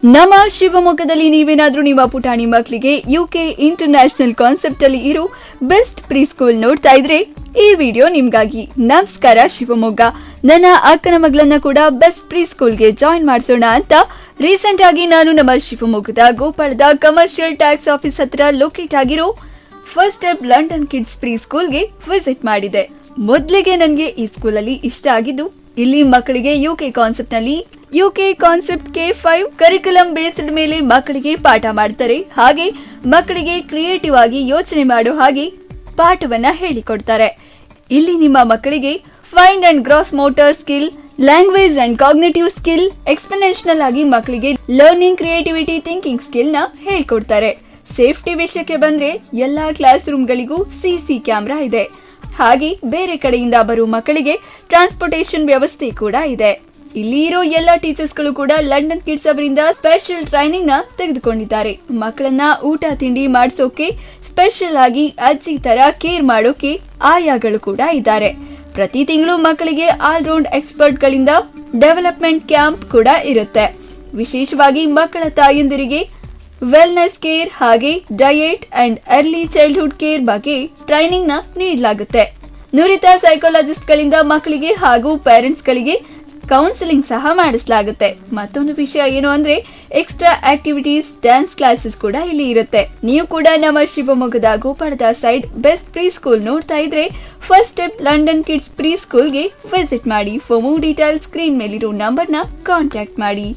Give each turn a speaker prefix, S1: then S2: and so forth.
S1: ನಮ್ಮ ಶಿವಮೊಗ್ಗದಲ್ಲಿ ನೀವೇನಾದ್ರೂ ನಿಮ್ಮ ಪುಟಾಣಿ ಮಕ್ಕಳಿಗೆ ಯುಕೆ ಇಂಟರ್ನ್ಯಾಷನಲ್ ಕಾನ್ಸೆಪ್ಟ್ ಅಲ್ಲಿ ಇರೋ ಬೆಸ್ಟ್ ಪ್ರೀ ಸ್ಕೂಲ್ ನೋಡ್ತಾ ಇದ್ರೆ ಈ ವಿಡಿಯೋ ನಿಮ್ಗಾಗಿ. ನಮಸ್ಕಾರ ಶಿವಮೊಗ್ಗ. ನನ್ನ ಅಕ್ಕನ ಮಗಳನ್ನ ಕೂಡ ಬೆಸ್ಟ್ ಪ್ರೀ ಸ್ಕೂಲ್ಗೆ ಜಾಯಿನ್ ಮಾಡಿಸೋಣ ಅಂತ ರೀಸೆಂಟ್ ಆಗಿ ನಾನು ನಮ್ಮ ಶಿವಮೊಗ್ಗದ ಗೋಪಾಳದ ಕಮರ್ಷಿಯಲ್ ಟ್ಯಾಕ್ಸ್ ಆಫೀಸ್ ಹತ್ರ ಲೊಕೇಟ್ ಆಗಿರೋ first step London kids pre ಸ್ಕೂಲ್ಗೆ ವಿಸಿಟ್ ಮಾಡಿದೆ. ಮೊದಲಿಗೆ ನನಗೆ ಈ ಸ್ಕೂಲಲ್ಲಿ ಇಷ್ಟ ಆಗಿದ್ದು ಇಲ್ಲಿ ಮಕ್ಕಳಿಗೆ UK concept K5 curriculum based ಮೇಲೆ ಮಕ್ಕಳಿಗೆ ಪಾಠ ಮಾಡ್ತಾರೆ. ಹಾಗೆ ಮಕ್ಕಳಿಗೆ ಕ್ರಿಯೇಟಿವ್ ಆಗಿ ಯೋಚನೆ ಮಾಡೋ ಹಾಗೆ ಪಾಠವನ್ನ ಹೇಳಿಕೊಡ್ತಾರೆ. ಇಲ್ಲಿ ನಿಮ್ಮ ಮಕ್ಕಳಿಗೆ fine and gross motor skill, language and cognitive skill, exponential ಆಗಿ ಮಕ್ಕಳಿಗೆ ಲರ್ನಿಂಗ್, ಕ್ರಿಯೇಟಿವಿಟಿ, ಥಿಂಕಿಂಗ್ ಸ್ಕಿಲ್ ನ ಹೇಳ್ಕೊಡ್ತಾರೆ. ಸೇಫ್ಟಿ ವಿಷಯಕ್ಕೆ ಬಂದ್ರೆ ಎಲ್ಲಾ ಕ್ಲಾಸ್ ರೂಮ್ಗಳಿಗೂ CC ಕ್ಯಾಮೆರಾ ಇದೆ. ಹಾಗೆ ಬೇರೆ ಕಡೆಯಿಂದ ಬರುವ ಮಕ್ಕಳಿಗೆ ಟ್ರಾನ್ಸ್ಪೋರ್ಟೇಷನ್ ವ್ಯವಸ್ಥೆ ಕೂಡ ಇದೆ. ಇಲ್ಲಿ ಇರೋ ಎಲ್ಲ ಟೀಚರ್ಸ್ಗಳು ಕೂಡ ಲಂಡನ್ ಕಿಡ್ಸ್ ಅವರಿಂದ ಸ್ಪೆಷಲ್ ಟ್ರೈನಿಂಗ್ ನ ತೆಗೆದುಕೊಂಡಿದ್ದಾರೆ. ಮಕ್ಕಳನ್ನ ಊಟ ತಿಂಡಿ ಮಾಡಿಸೋಕೆ ಸ್ಪೆಷಲ್ ಆಗಿ ಅಜ್ಜಿ ತರ ಕೇರ್ ಮಾಡೋಕೆ ಆಯಾಗಳು ಕೂಡ ಇದ್ದಾರೆ. ಪ್ರತಿ ತಿಂಗಳು ಮಕ್ಕಳಿಗೆ ಆಲ್ರೌಂಡ್ ಎಕ್ಸ್ಪರ್ಟ್ ಗಳಿಂದ ಡೆವಲಪ್ಮೆಂಟ್ ಕ್ಯಾಂಪ್ ಕೂಡ ಇರುತ್ತೆ. ವಿಶೇಷವಾಗಿ ಮಕ್ಕಳ ತಾಯಂದಿರಿಗೆ ವೆಲ್ನೆಸ್ ಕೇರ್ ಹಾಗೆ diet and early childhood care ಬಗ್ಗೆ ಟ್ರೈನಿಂಗ್ ನ ನೀಡಲಾಗುತ್ತೆ. ನುರಿತ ಸೈಕಾಲಜಿಸ್ಟ್ ಗಳಿಂದ ಮಕ್ಕಳಿಗೆ ಹಾಗೂ ಪೇರೆಂಟ್ಸ್ ಗಳಿಗೆ ಕೌನ್ಸಿಲಿಂಗ್ ಸಹ ಮಾಡಿಸಲಾಗುತ್ತೆ. ಮತ್ತೊಂದು ವಿಷಯ ಏನು ಅಂದ್ರೆ ಎಕ್ಸ್ಟ್ರಾ ಆಕ್ಟಿವಿಟೀಸ್, ಡ್ಯಾನ್ಸ್ ಕ್ಲಾಸಸ್ ಕೂಡ ಇಲ್ಲಿ ಇರುತ್ತೆ. ನೀವು ಕೂಡ ನಮ್ಮ ಶಿವಮೊಗ್ಗದ ಗೋಪಾಳದ ಸೈಡ್ ಬೆಸ್ಟ್ ಪ್ರೀ ಸ್ಕೂಲ್ ನೋಡ್ತಾ ಇದ್ರೆ first step London kids pre ಸ್ಕೂಲ್ಗೆ ವಿಸಿಟ್ ಮಾಡಿ. ಫಾರ್ ಮೋರ್ ಡೀಟೇಲ್ಸ್ ಸ್ಕ್ರೀನ್ ಮೇಲಿರೋ ನಂಬರ್ನ ಕಾಂಟ್ಯಾಕ್ಟ್ ಮಾಡಿ.